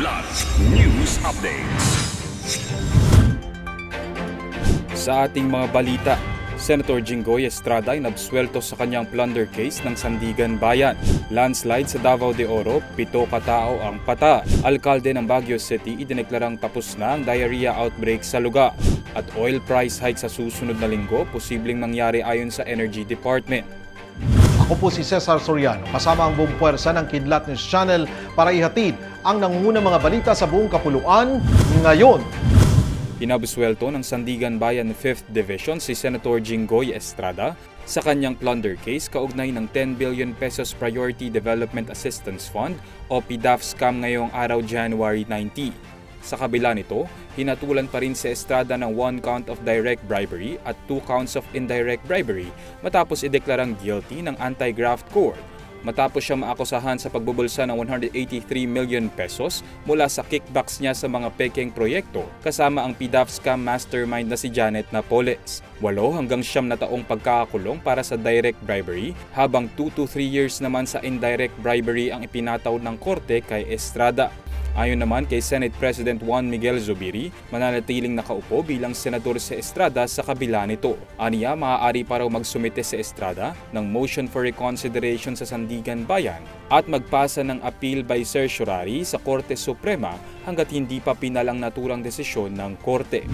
Kidlat News Updates. Sa ating mga balita, Senator Jinggoy Estrada ay nabswelto sa kanyang plunder case ng Sandigan Bayan. Landslide sa Davao de Oro, 7 katao ang pata. Alkalde ng Baguio City idineklarang tapos na ang diarrhea outbreak sa lugar. At oil price hike sa susunod na linggo, posibleng mangyari ayon sa Energy Department. Ako po si Cesar Soriano, kasama ang buong puwersa ng Kidlat News Channel para ihatid ang nangungunang mga balita sa buong kapuluan ngayon. Pinabuswelto ng Sandigan Bayan 5th Division si Senator Jinggoy Estrada sa kanyang plunder case kaugnay ng 10 billion pesos Priority Development Assistance Fund o PDAF scam ngayong araw January 90. Sa kabila nito, hinatulan pa rin si Estrada ng 1 count of direct bribery at 2 counts of indirect bribery matapos ideklarang guilty ng Anti-Graft Court. Matapos siya maakusahan sa pagbubulsa ng 183 million pesos mula sa kickbacks niya sa mga pekeng proyekto kasama ang PDAF scam mastermind na si Janet Napoles. 8 hanggang 9 na taong pagkakakulong para sa direct bribery habang 2 to 3 years naman sa indirect bribery ang ipinataw ng korte kay Estrada. Ayon naman kay Senate President Juan Miguel Zubiri, mananatiling nakaupo bilang senador si Estrada sa kabila nito. Aniya, maaari pa raw magsumite si Estrada ng motion for reconsideration sa Sandigan Bayan at magpasa ng appeal by certiorari sa Korte Suprema hanggat hindi pa pinalang naturang desisyon ng Korte.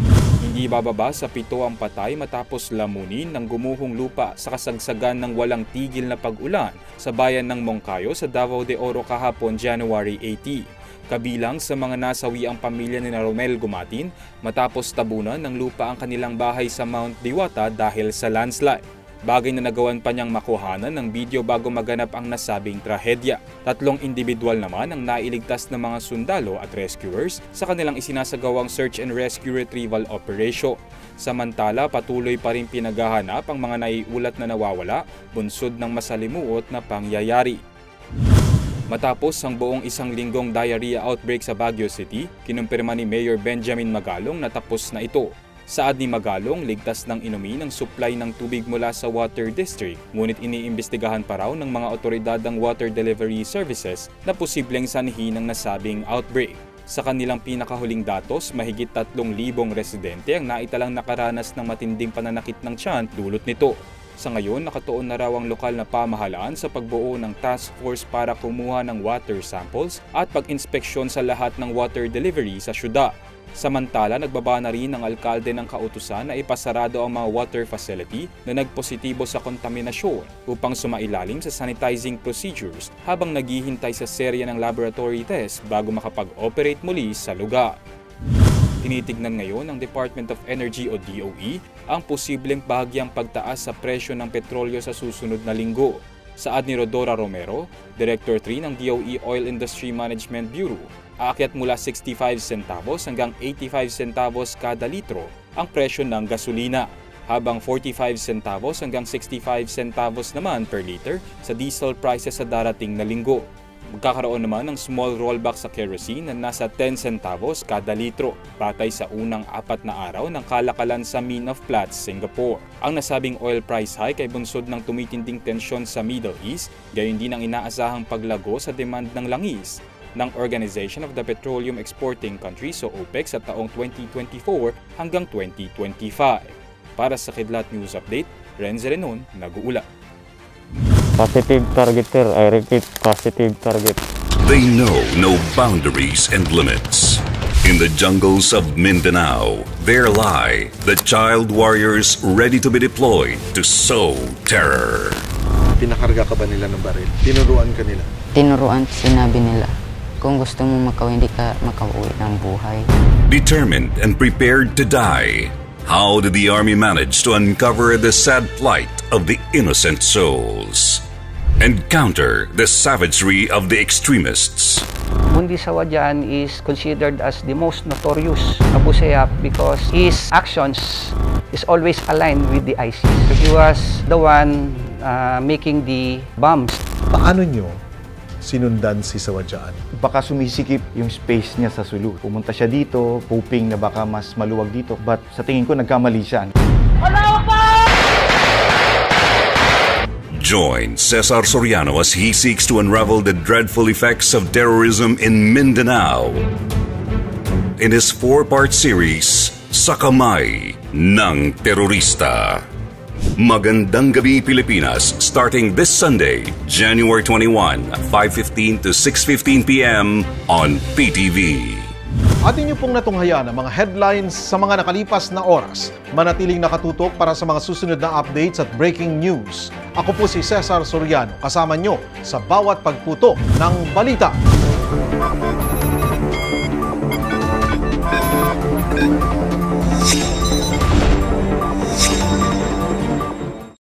Hindi bababa sa 7 ang patay matapos lamunin ng gumuhong lupa sa kasagsagan ng walang tigil na pag-ulan sa bayan ng Moncayo sa Davao de Oro kahapon January 18. Kabilang sa mga nasawi ang pamilya ni Romel Gumatin matapos tabunan ng lupa ang kanilang bahay sa Mount Diwata dahil sa landslide. Bagay na nagawan pa niyang makuhanan ng video bago maganap ang nasabing trahedya. 3 individual naman ang nailigtas ng mga sundalo at rescuers sa kanilang isinasagawang search and rescue retrieval operation. Samantala, patuloy pa rin pinaghahanap ang mga naiulat na nawawala bunsod ng masalimuot na pangyayari. Matapos ang buong 1 linggong diarrhea outbreak sa Baguio City, kinumpirma ni Mayor Benjamin Magalong na tapos na ito. Saad ni Magalong, ligtas ng inumin ang supply ng tubig mula sa Water District, ngunit iniimbestigahan pa raw ng mga otoridad ang water delivery services na posibleng sanhi ng nasabing outbreak. Sa kanilang pinakahuling datos, mahigit 3,000 residente ang naitalang nakaranas ng matinding pananakit ng tiyan dulot nito. Sa ngayon, nakatuon na raw ang lokal na pamahalaan sa pagbuo ng task force para kumuha ng water samples at pag-inspeksyon sa lahat ng water delivery sa syudad. Samantala, nagbaba na rin ang alkalde ng kautusan na ipasarado ang mga water facility na nagpositibo sa kontaminasyon upang sumailalim sa sanitizing procedures habang naghihintay sa serya ng laboratory test bago makapag-operate muli sa lugar. Tinitignan ngayon ng Department of Energy o DOE ang posibleng bahagyang pagtaas sa presyo ng petrolyo sa susunod na linggo. Saad ni Rodora Romero, Director 3 ng DOE Oil Industry Management Bureau, aakyat mula 65 centavos hanggang 85 centavos kada litro ang presyo ng gasolina, habang 45 centavos hanggang 65 centavos naman per liter sa diesel prices sa darating na linggo. Magkakaroon naman ng small rollback sa kerosene na nasa 10 centavos kada litro batay sa unang 4 na araw ng kalakalan sa Mean of Platts, Singapore. Ang nasabing oil price hike ay bunsod ng tumitinding tensyon sa Middle East, gayon din ang inaasahang paglago sa demand ng langis ng Organization of the Petroleum Exporting Countries o OPEC sa taong 2024 hanggang 2025. Para sa Kidlat News Update, Renz Renon, nag-uulat. Positive target, sir. I repeat, positive target. They know no boundaries and limits. In the jungles of Mindanao, there lie the child warriors ready to be deployed to sow terror. Pinakarga ka ba nila ng baril? Tinuruan ka nila? Tinuruan, sinabi nila. Kung gusto mo makauwi, hindi ka makauwi ng buhay. Determined and prepared to die. How did the Army manage to uncover the sad plight of the innocent souls and counter the savagery of the extremists? Bundi Sawadyan is considered as the most notorious Abu Sayyaf because his actions is always aligned with the ISIS. He was the one making the bombs. Paano nyo sinundan si Sawadyan? Baka sumisikip yung space niya sa Sulu. Pumunta siya dito, hoping na baka mas maluwag dito. But sa tingin ko, nagkamali siya. Join Cesar Soriano as he seeks to unravel the dreadful effects of terrorism in Mindanao in his 4-part series, Sa Kamay ng Terorista. Magandang Gabi Pilipinas, starting this Sunday, January 21, 5:15 to 6:15 p.m. on PTV. Atin niyo pong natunghayan ang mga headlines sa mga nakalipas na oras. Manatiling nakatutok para sa mga susunod na updates at breaking news. Ako po si Cesar Soriano, kasama nyo sa bawat pagputo ng balita.